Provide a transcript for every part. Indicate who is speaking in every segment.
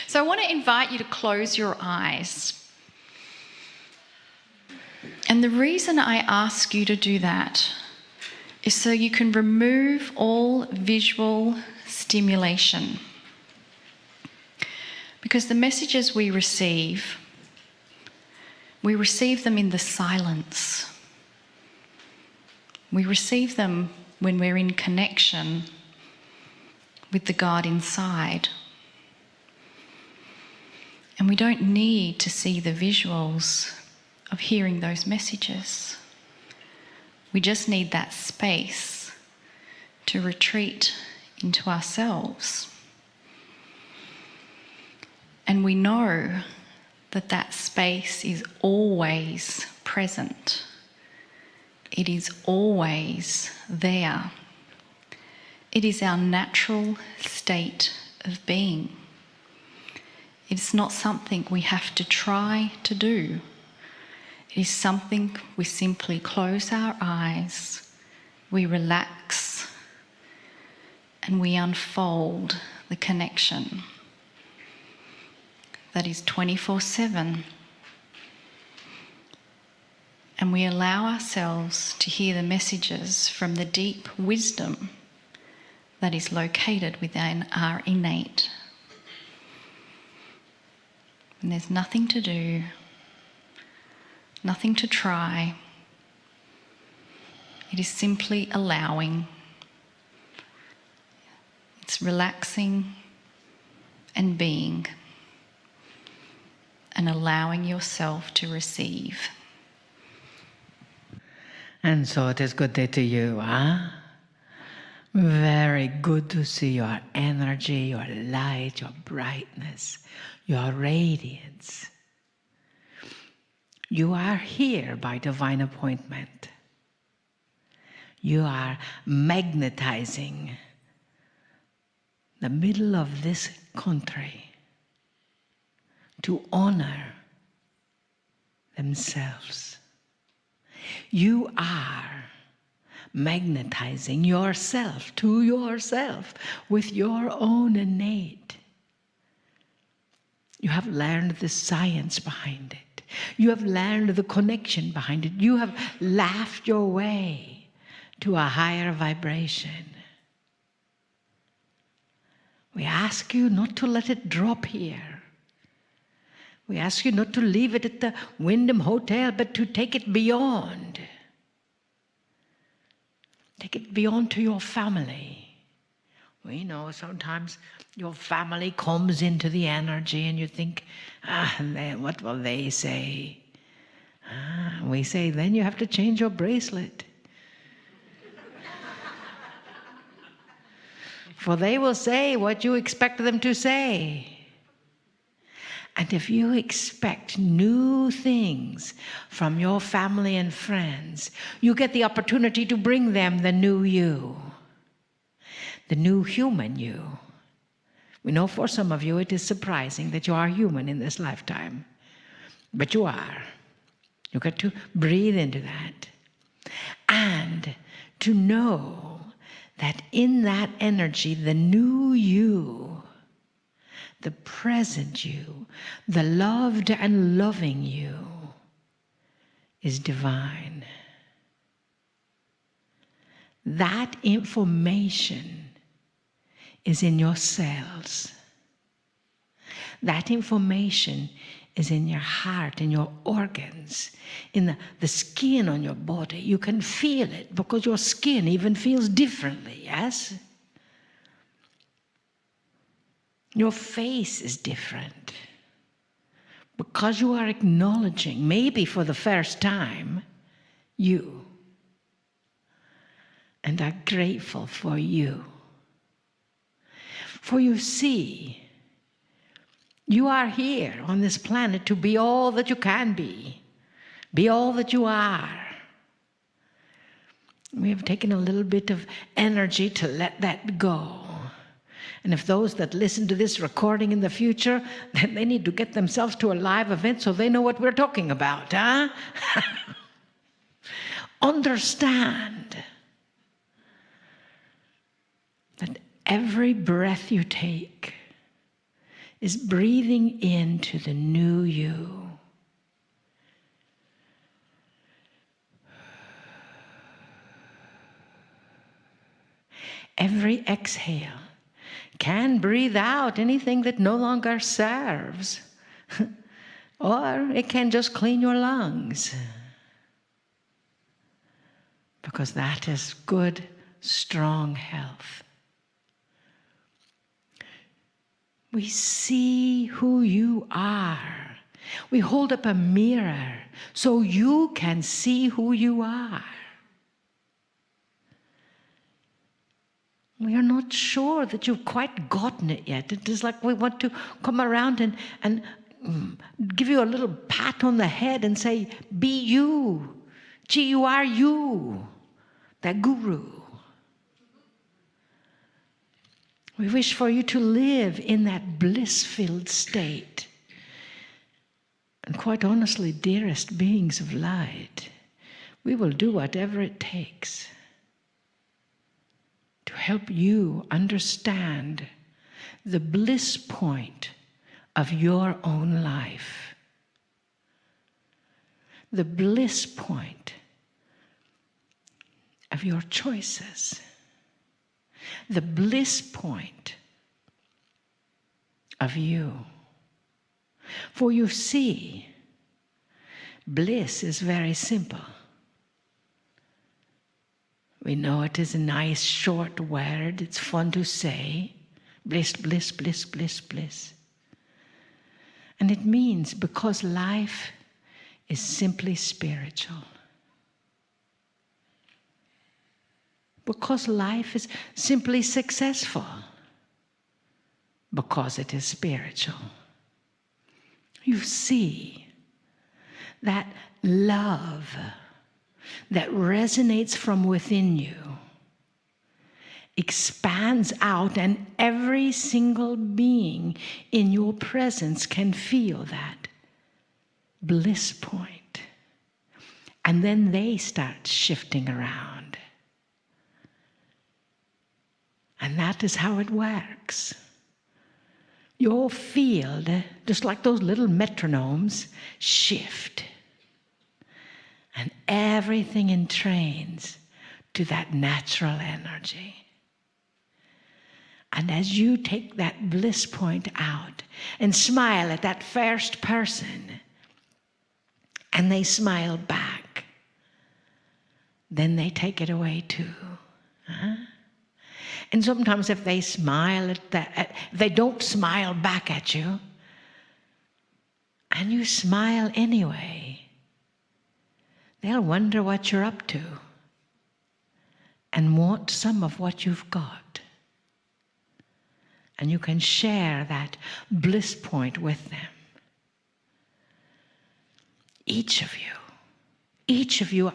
Speaker 1: So I want to invite you to close your eyes. And the reason I ask you to do that is so you can remove all visual stimulation. Because the messages we receive them in the silence. We receive them when we're in connection with the God inside. And we don't need to see the visuals of hearing those messages. We just need that space to retreat into ourselves. And we know that that space is always present. It is always there. It is our natural state of being. It's not something we have to try to do. It is something we simply close our eyes, we relax, and we unfold the connection that is 24/7. And we allow ourselves to hear the messages from the deep wisdom that is located within our innate. And there's nothing to do, nothing to try. It is simply allowing. It's relaxing and being, and allowing yourself to receive.
Speaker 2: And so it is good day to you, huh? Very good to see your energy, your light, your brightness, your radiance. You are here by divine appointment. You are magnetizing the middle of this country to honor themselves. You are magnetizing yourself to yourself with your own innate. You have learned the science behind it. You have learned the connection behind it. You have laughed your way to a higher vibration. We ask you not to let it drop here. We ask you not to leave it at the Wyndham Hotel, but to take it beyond. Take it beyond to your family. We know sometimes your family comes into the energy and you think, what will they say? We say, then you have to change your bracelet. For they will say what you expect them to say. And if you expect new things from your family and friends, you get the opportunity to bring them the new you, the new human you. We know for some of you it is surprising that you are human in this lifetime, but you are. You got to breathe into that. And to know that in that energy, the new you, the present you, the loved and loving you is divine. That information is in your cells. That information is in your heart, in your organs, in the skin on your body. You can feel it because your skin even feels differently, yes? Your face is different because you are acknowledging, maybe for the first time, you, and are grateful for you. For you see, you are here on this planet to be all that you can be all that you are. We have taken a little bit of energy to let that go. And if those that listen to this recording in the future, then they need to get themselves to a live event so they know what we're talking about, huh? Understand that every breath you take is breathing into the new you. Every exhale can breathe out anything that no longer serves, or it can just clean your lungs, because that is good, strong health. We see who you are. We hold up a mirror so you can see who you are. We are not sure that you've quite gotten it yet. It is like we want to come around and give you a little pat on the head and say, be you. Gee, you are you, that guru. We wish for you to live in that bliss-filled state. And quite honestly, dearest beings of light, we will do whatever it takes to help you understand the bliss point of your own life. The bliss point of your choices. The bliss point of you. For you see, bliss is very simple. We know it is a nice short word. It's fun to say. Bliss, bliss, bliss, bliss, bliss. And it means because life is simply spiritual. Because life is simply successful. Because it is spiritual. You see that love that resonates from within you expands out, and every single being in your presence can feel that bliss point. And then they start shifting around. And that is how it works. Your field, just like those little metronomes, shift. And everything entrains to that natural energy. And as you take that bliss point out and smile at that first person, and they smile back, then they take it away too. Huh? And sometimes if they smile at that, they don't smile back at you, and you smile anyway, they'll wonder what you're up to and want some of what you've got. And you can share that bliss point with them. Each of you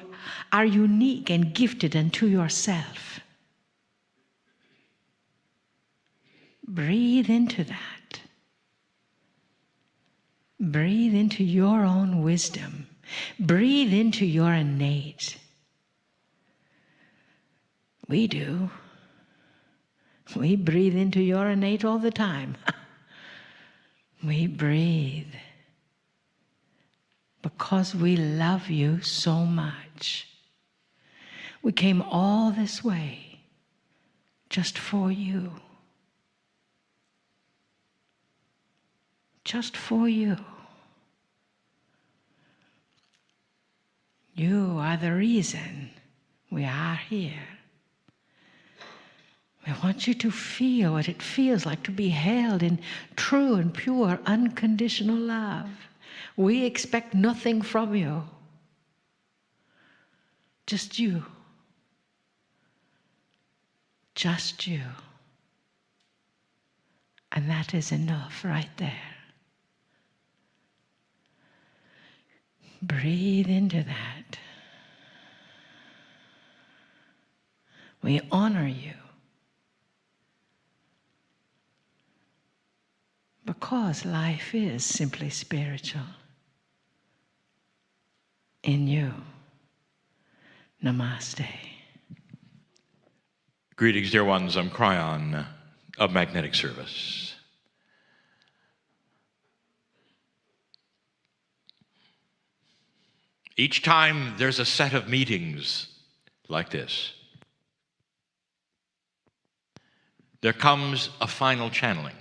Speaker 2: are unique and gifted unto yourself. Breathe into that. Breathe into your own wisdom. Breathe into your innate. We do. We breathe into your innate all the time. We breathe because we love you so much. We came all this way just for you. Just for you. You are the reason we are here. We want you to feel what it feels like to be held in true and pure unconditional love. We expect nothing from you. Just you. Just you. And that is enough right there. Breathe into that. We honor you because life is simply spiritual. In you. Namaste.
Speaker 3: Greetings, dear ones. I'm Kryon of Magnetic Service. Each time there's a set of meetings like this, there comes a final channeling,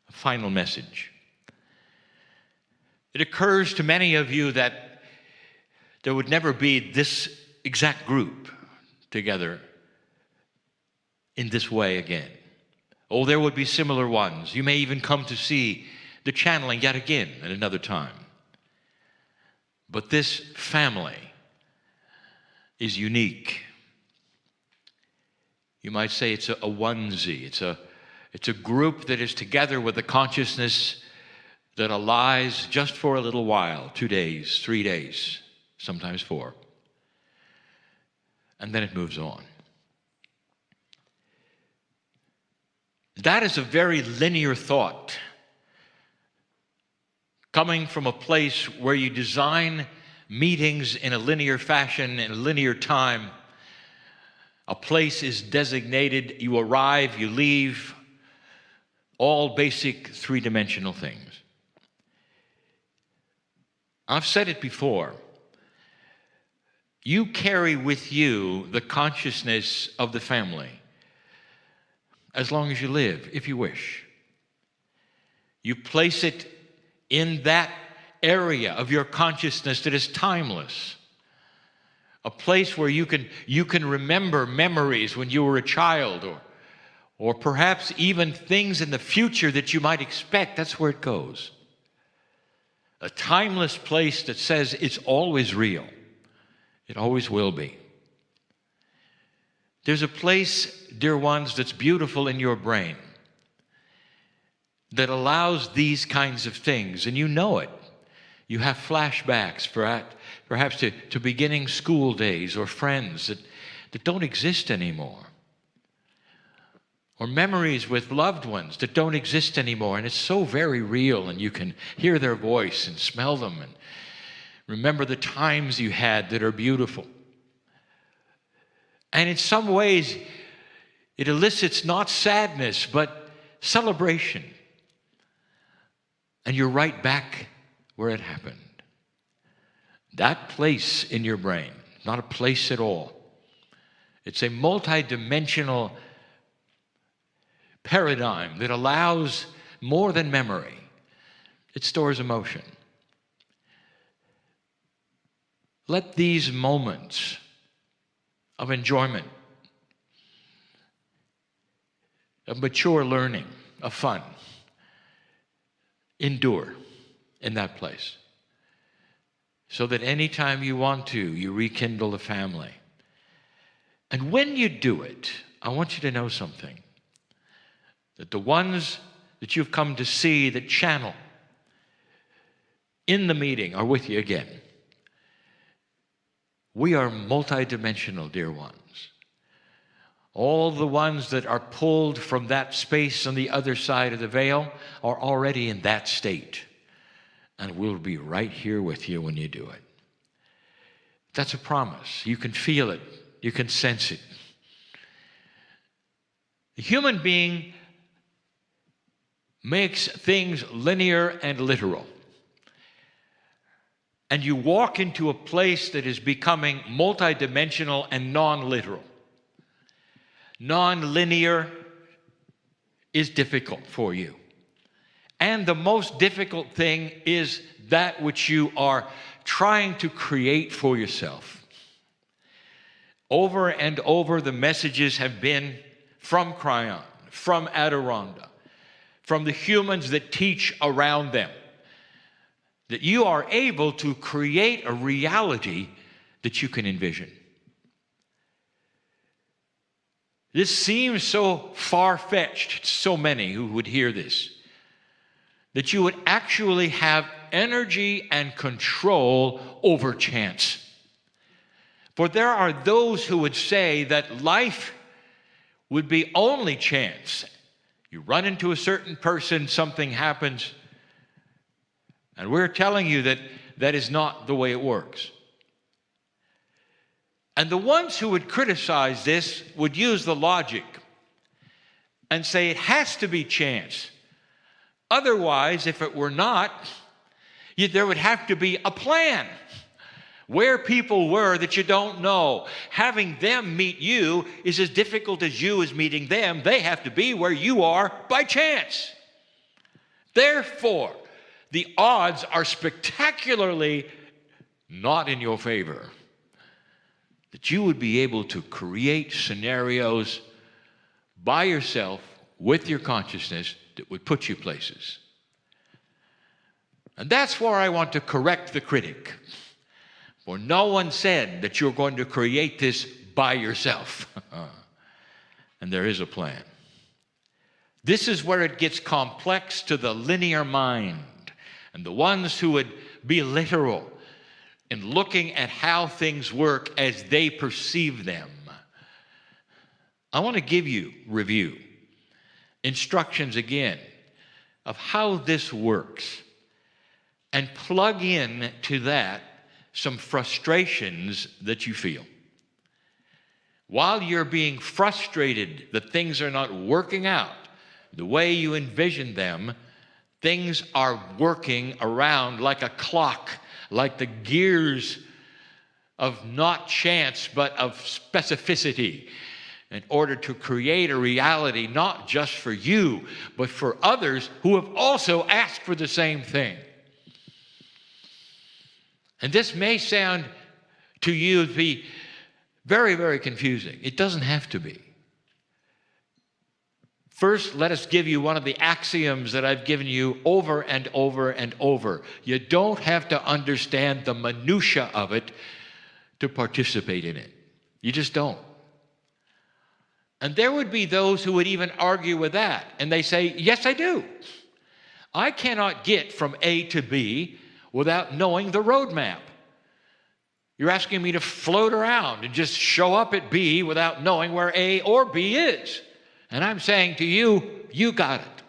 Speaker 3: a final message. It occurs to many of you that there would never be this exact group together in this way again. Oh, there would be similar ones. You may even come to see the channeling yet again at another time. But this family is unique. You might say it's a onesie. It's a group that is together with a consciousness that lies just for a little while, 2 days, 3 days, sometimes 4. And then it moves on. That is a very linear thought, coming from a place where you design meetings in a linear fashion, in a linear time. A place is designated, you arrive, you leave, all basic 3-dimensional things. I've said it before. You carry with you the consciousness of the family as long as you live, if you wish. You place it in that area of your consciousness that is timeless. A place where you can remember memories when you were a child, or perhaps even things in the future that you might expect. That's where it goes. A timeless place that says it's always real. It always will be. There's a place, dear ones, that's beautiful in your brain that allows these kinds of things, and you know it. You have flashbacks, perhaps to beginning school days or friends that don't exist anymore. Or memories with loved ones that don't exist anymore, and it's so very real, and you can hear their voice and smell them and remember the times you had that are beautiful. And in some ways, it elicits not sadness, but celebration. And you're right back where it happened. That place in your brain, not a place at all. It's a multidimensional paradigm that allows more than memory. It stores emotion. Let these moments of enjoyment, of mature learning, of fun, endure in that place. So that anytime you want to, you rekindle the family. And when you do it, I want you to know something. That the ones that you've come to see that channel in the meeting are with you again. We are multidimensional, dear ones. All the ones that are pulled from that space on the other side of the veil are already in that state. And we'll be right here with you when you do it. That's a promise. You can feel it. You can sense it. The human being makes things linear and literal. And you walk into a place that is becoming multidimensional and non-literal. Non-linear is difficult for you. And the most difficult thing is that which you are trying to create for yourself. Over and over, the messages have been from Kryon, from Adironnda, from the humans that teach around them, that you are able to create a reality that you can envision. This seems so far-fetched to so many who would hear this, that you would actually have energy and control over chance. For there are those who would say that life would be only chance. You run into a certain person, something happens, and we're telling you that that is not the way it works. And the ones who would criticize this would use the logic and say it has to be chance. Otherwise, if it were not, there would have to be a plan. Where people were that you don't know. Having them meet you is as difficult as you is meeting them. They have to be where you are by chance. Therefore, the odds are spectacularly not in your favor. That you would be able to create scenarios by yourself with your consciousness that would put you places. And that's where I want to correct the critic. For no one said that you're going to create this by yourself. And there is a plan. This is where it gets complex to the linear mind and the ones who would be literal in looking at how things work as they perceive them. I want to give you review, instructions again of how this works, and plug in to that some frustrations that you feel. While you're being frustrated that things are not working out the way you envision them, things are working around like a clock, like the gears of not chance but of specificity, in order to create a reality not just for you, but for others who have also asked for the same thing. And this may sound to you to be very, very confusing. It doesn't have to be. First, let us give you one of the axioms that I've given you over and over and over. You don't have to understand the minutia of it to participate in it. You just don't. And there would be those who would even argue with that. And they say, yes, I do. I cannot get from A to B without knowing the roadmap. You're asking me to float around and just show up at B without knowing where A or B is. And I'm saying to you, you got it.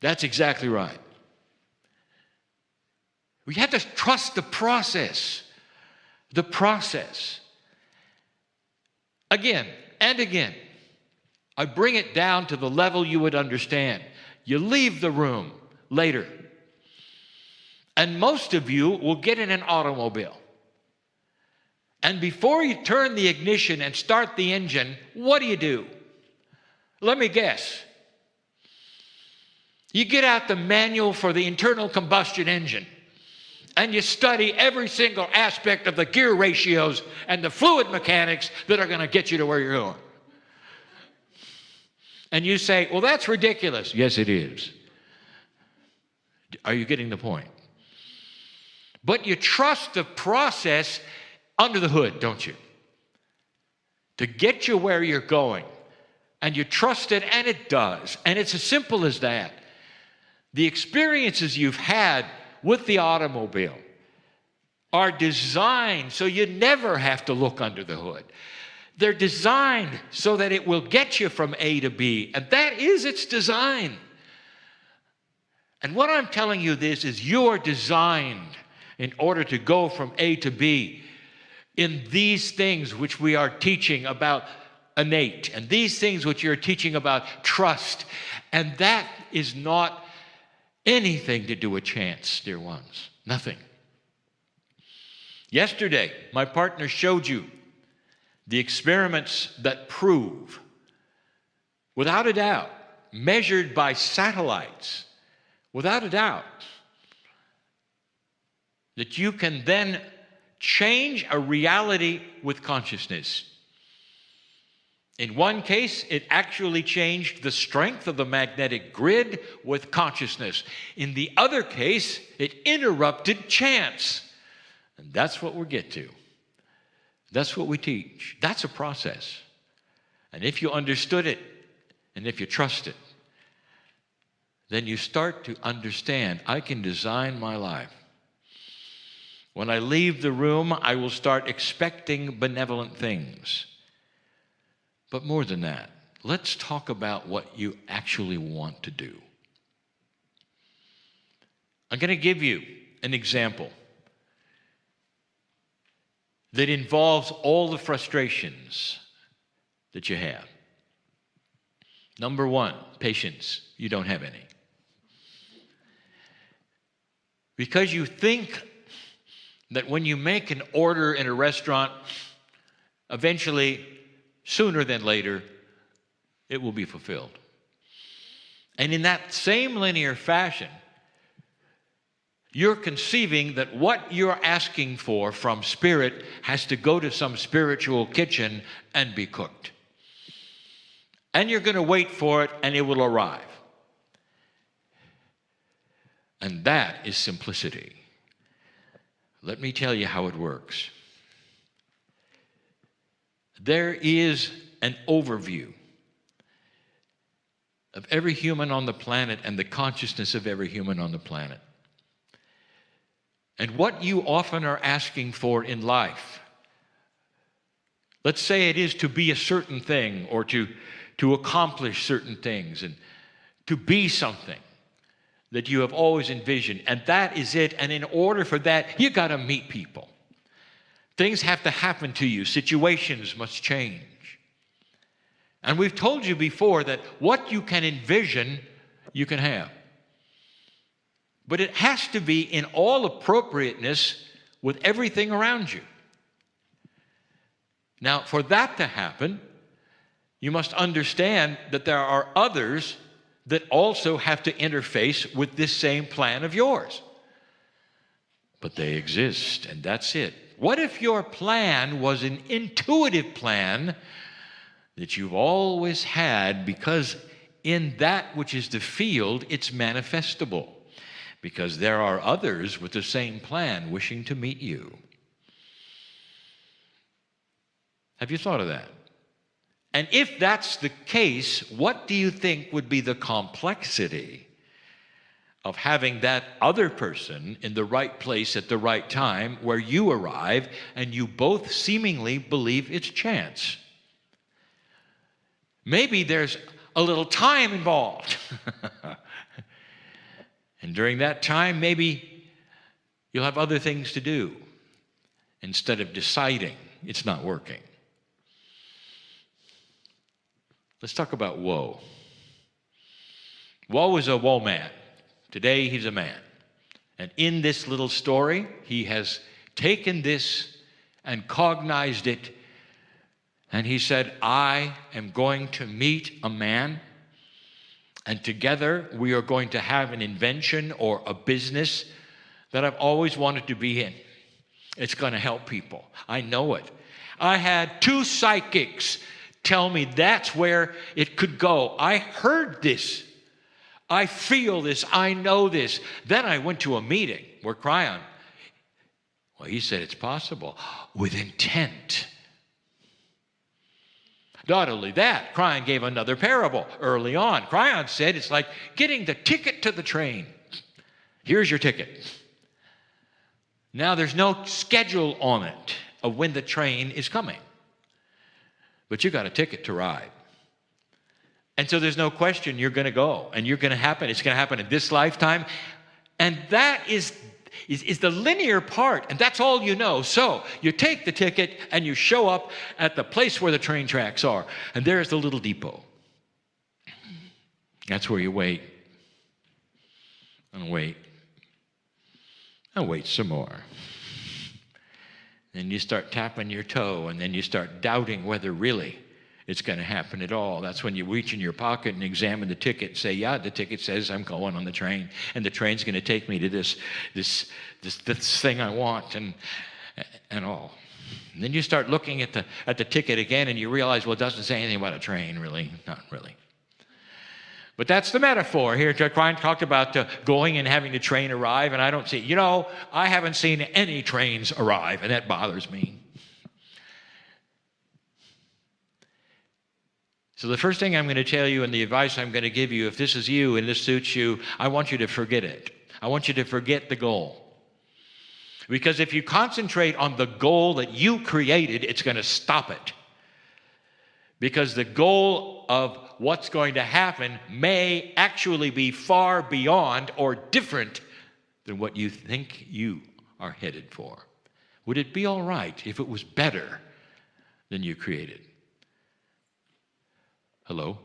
Speaker 3: That's exactly right. We have to trust the process. The process. Again and again, I bring it down to the level you would understand. You leave the room later. And most of you will get in an automobile. And before you turn the ignition and start the engine, what do? Let me guess. You get out the manual for the internal combustion engine, and you study every single aspect of the gear ratios and the fluid mechanics that are going to get you to where you're going. And you say, well, that's ridiculous. Yes, it is. Are you getting the point? But you trust the process under the hood, don't you? To get you where you're going. And you trust it, and it does. And it's as simple as that. The experiences you've had with the automobile are designed so you never have to look under the hood. They're designed so that it will get you from A to B. And that is its design. And what I'm telling you this is you're designed in order to go from A to B in these things which we are teaching about innate, and these things which you're teaching about trust. And that is not anything to do with chance, dear ones. Nothing. Yesterday, my partner showed you the experiments that prove, without a doubt, measured by satellites, without a doubt, that you can then change a reality with consciousness. In one case, it actually changed the strength of the magnetic grid with consciousness. In the other case, it interrupted chance. And that's what we get to. That's what we teach. That's a process. And if you understood it, and if you trust it, then you start to understand, I can design my life. When I leave the room, I will start expecting benevolent things. But more than that, let's talk about what you actually want to do. I'm going to give you an example that involves all the frustrations that you have. Number one, patience. You don't have any. Because you think that when you make an order in a restaurant, eventually, sooner than later, it will be fulfilled. And in that same linear fashion, you're conceiving that what you're asking for from Spirit has to go to some spiritual kitchen and be cooked. And you're going to wait for it, and it will arrive. And that is simplicity. Let me tell you how it works. There is an overview of every human on the planet and the consciousness of every human on the planet. And what you often are asking for in life, let's say it is to be a certain thing or to accomplish certain things and to be something that you have always envisioned, and that is it. And in order for that, you got to meet people. Things have to happen to you. Situations must change. And we've told you before that what you can envision, you can have. But it has to be in all appropriateness with everything around you. Now, for that to happen, you must understand that there are others that also have to interface with this same plan of yours. But they exist, and that's it. What if your plan was an intuitive plan that you've always had, because in that which is the field, it's manifestable? Because there are others with the same plan wishing to meet you. Have you thought of that? And if that's the case, what do you think would be the complexity of having that other person in the right place at the right time where you arrive and you both seemingly believe it's chance? Maybe there's a little time involved. And during that time, maybe you'll have other things to do instead of deciding it's not working. Let's talk about woe. Woe is a woe man. Today he's a man. And in this little story, he has taken this and cognized it. And he said, I am going to meet a man, and together we are going to have an invention or a business that I've always wanted to be in. It's going to help people. I know it. I had 2 psychics tell me that's where it could go. I heard this. I feel this. I know this. Then I went to a meeting where Kryon, well, he said it's possible with intent. Not only that, Kryon gave another parable early on. Kryon said it's like getting the ticket to the train. Here's your ticket. Now there's no schedule on it of when the train is coming. But you got a ticket to ride. And so there's no question you're going to go, and you're going to happen. It's going to happen in this lifetime. And that is the linear part, and that's all you know. So you take the ticket and you show up at the place where the train tracks are, and there's the little depot. That's where you wait and wait and wait some more. Then you start tapping your toe, and then you start doubting whether really it's going to happen at all. That's when you reach in your pocket and examine the ticket and say, yeah, the ticket says I'm going on the train, and the train's going to take me to this thing I want, and all. And then you start looking at the ticket again, and you realize, well, it doesn't say anything about a train, really. Not really. But that's the metaphor here. Kryon talked about going and having the train arrive, and I don't see, I haven't seen any trains arrive, and that bothers me. So the first thing I'm going to tell you, and the advice I'm going to give you, if this is you and this suits you, I want you to forget it. I want you to forget the goal. Because if you concentrate on the goal that you created, it's going to stop it. Because the goal of what's going to happen may actually be far beyond or different than what you think you are headed for. Would it be all right if it was better than you created? Hello?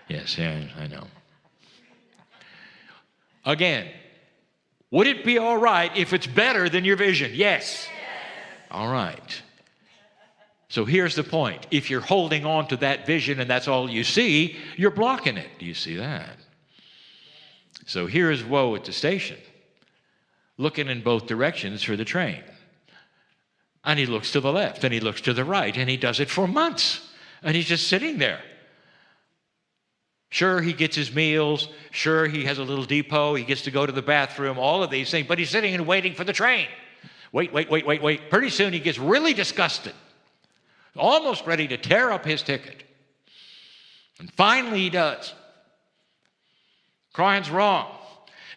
Speaker 3: Yes, I know. Again, Would it be all right if it's better than your vision? Yes. All right. So here's the point. If you're holding on to that vision and that's all you see, you're blocking it. Do you see that? So here is woe at the station, looking in both directions for the train. And he looks to the left, and he looks to the right, and he does it for months. And he's just sitting there. Sure, he gets his meals. Sure, he has a little depot. He gets to go to the bathroom, all of these things. But he's sitting and waiting for the train. Wait. Pretty soon he gets really disgusted, almost ready to tear up his ticket. And finally he does. Cryon's wrong.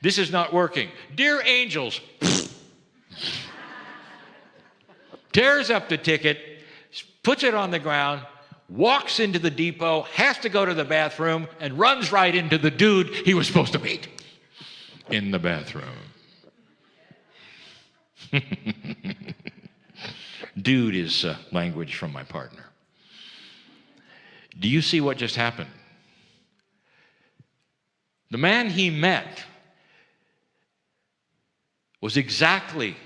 Speaker 3: This is not working. Dear angels, tears up the ticket, puts it on the ground, walks into the depot, has to go to the bathroom, and runs right into the dude he was supposed to meet in the bathroom. Dude is language from my partner. Do you see what just happened? The man he met was exactly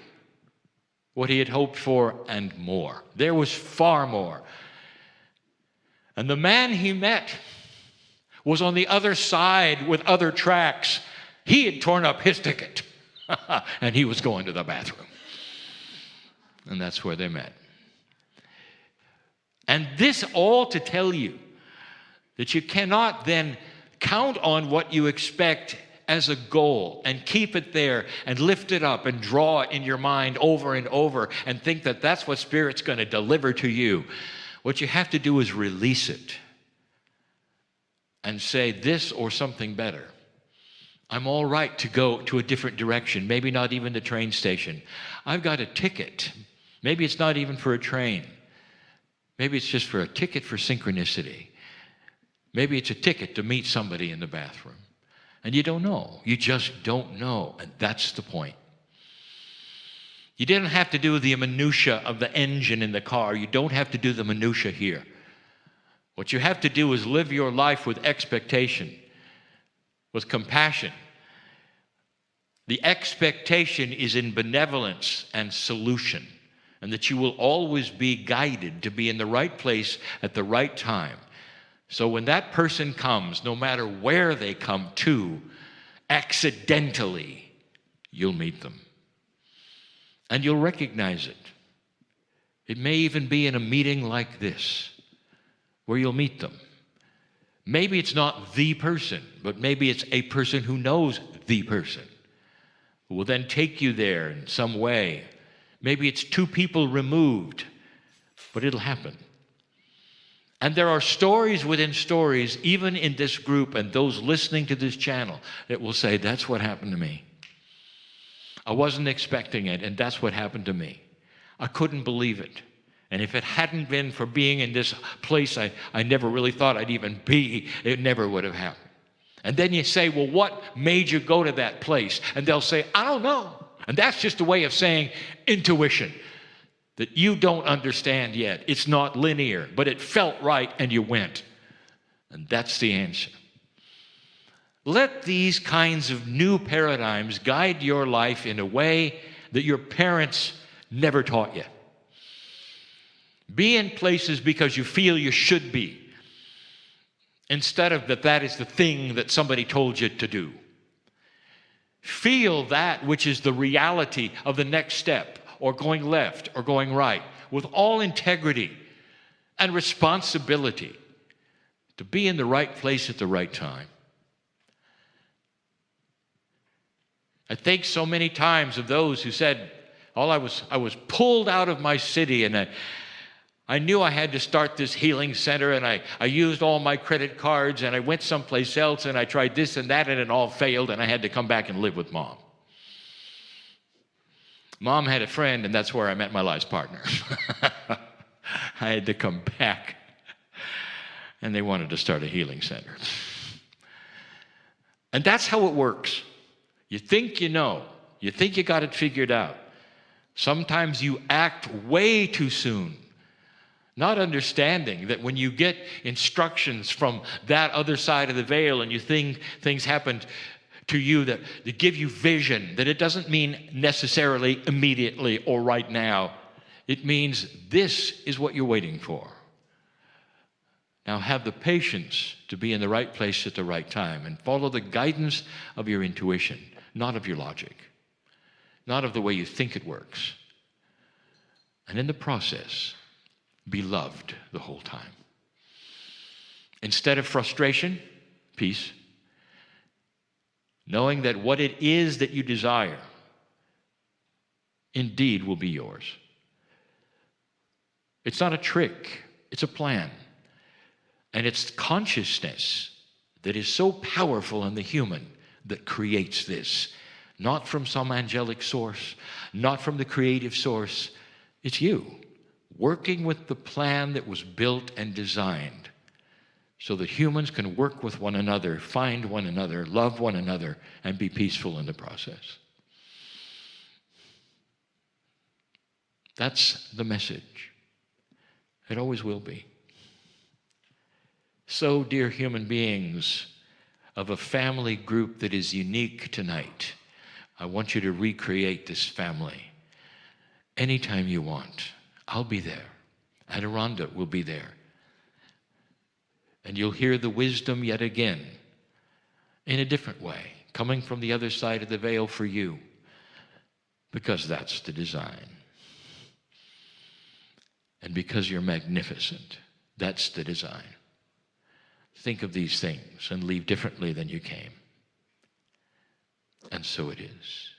Speaker 3: what he had hoped for and more. There was far more. And the man he met was on the other side with other tracks. He had torn up his ticket, and he was going to the bathroom. And that's where they met. And this all to tell you that you cannot then count on what you expect as a goal and keep it there and lift it up and draw it in your mind over and over and think that that's what Spirit's going to deliver to you. What you have to do is release it and say this or something better. I'm all right to go to a different direction, maybe not even the train station. I've got a ticket. Maybe it's not even for a train. Maybe it's just for a ticket for synchronicity. Maybe it's a ticket to meet somebody in the bathroom. And you don't know. You just don't know. And that's the point. You didn't have to do the minutia of the engine in the car. You don't have to do the minutia here. What you have to do is live your life with expectation, with compassion. The expectation is in benevolence and solution, and that you will always be guided to be in the right place at the right time. So when that person comes, no matter where they come to, accidentally, you'll meet them. And you'll recognize it. It may even be in a meeting like this, where you'll meet them. Maybe it's not the person, but maybe it's a person who knows the person, who will then take you there in some way. Maybe it's two people removed, but it'll happen. And there are stories within stories, even in this group and those listening to this channel, that will say, that's what happened to me. I wasn't expecting it, and that's what happened to me. I couldn't believe it. And if it hadn't been for being in this place I never really thought I'd even be, it never would have happened. And then you say, well, what made you go to that place? And they'll say, I don't know. And that's just a way of saying intuition, that you don't understand yet. It's not linear, but it felt right and you went. And that's the answer. Let these kinds of new paradigms guide your life in a way that your parents never taught you. Be in places because you feel you should be, instead of that is the thing that somebody told you to do. Feel that which is the reality of the next step, or going left or going right, with all integrity and responsibility to be in the right place at the right time. I think so many times of those who said, I was pulled out of my city, and I knew I had to start this healing center, and I used all my credit cards, and I went someplace else, and I tried this and that, and it all failed, and I had to come back and live with Mom. Mom had a friend, and that's where I met my life's partner. I had to come back, and they wanted to start a healing center. And that's how it works. You think you know. You think you got it figured out. Sometimes you act way too soon, not understanding that when you get instructions from that other side of the veil and you think things happened to you that give you vision, that it doesn't mean necessarily immediately or right now. It means this is what you're waiting for. Now have the patience to be in the right place at the right time and follow the guidance of your intuition, not of your logic, not of the way you think it works. And in the process, be loved the whole time. Instead of frustration, peace. Knowing that what it is that you desire indeed will be yours. It's not a trick, it's a plan. And it's consciousness that is so powerful in the human that creates this. Not from some angelic source, not from the creative source. It's you working with the plan that was built and designed so that humans can work with one another, find one another, love one another, and be peaceful in the process. That's the message. It always will be. So, dear human beings of a family group that is unique tonight, I want you to recreate this family. Anytime you want, I'll be there. Adironnda will be there. And you'll hear the wisdom yet again in a different way, coming from the other side of the veil for you, because that's the design. And because you're magnificent, that's the design. Think of these things and leave differently than you came. And so it is.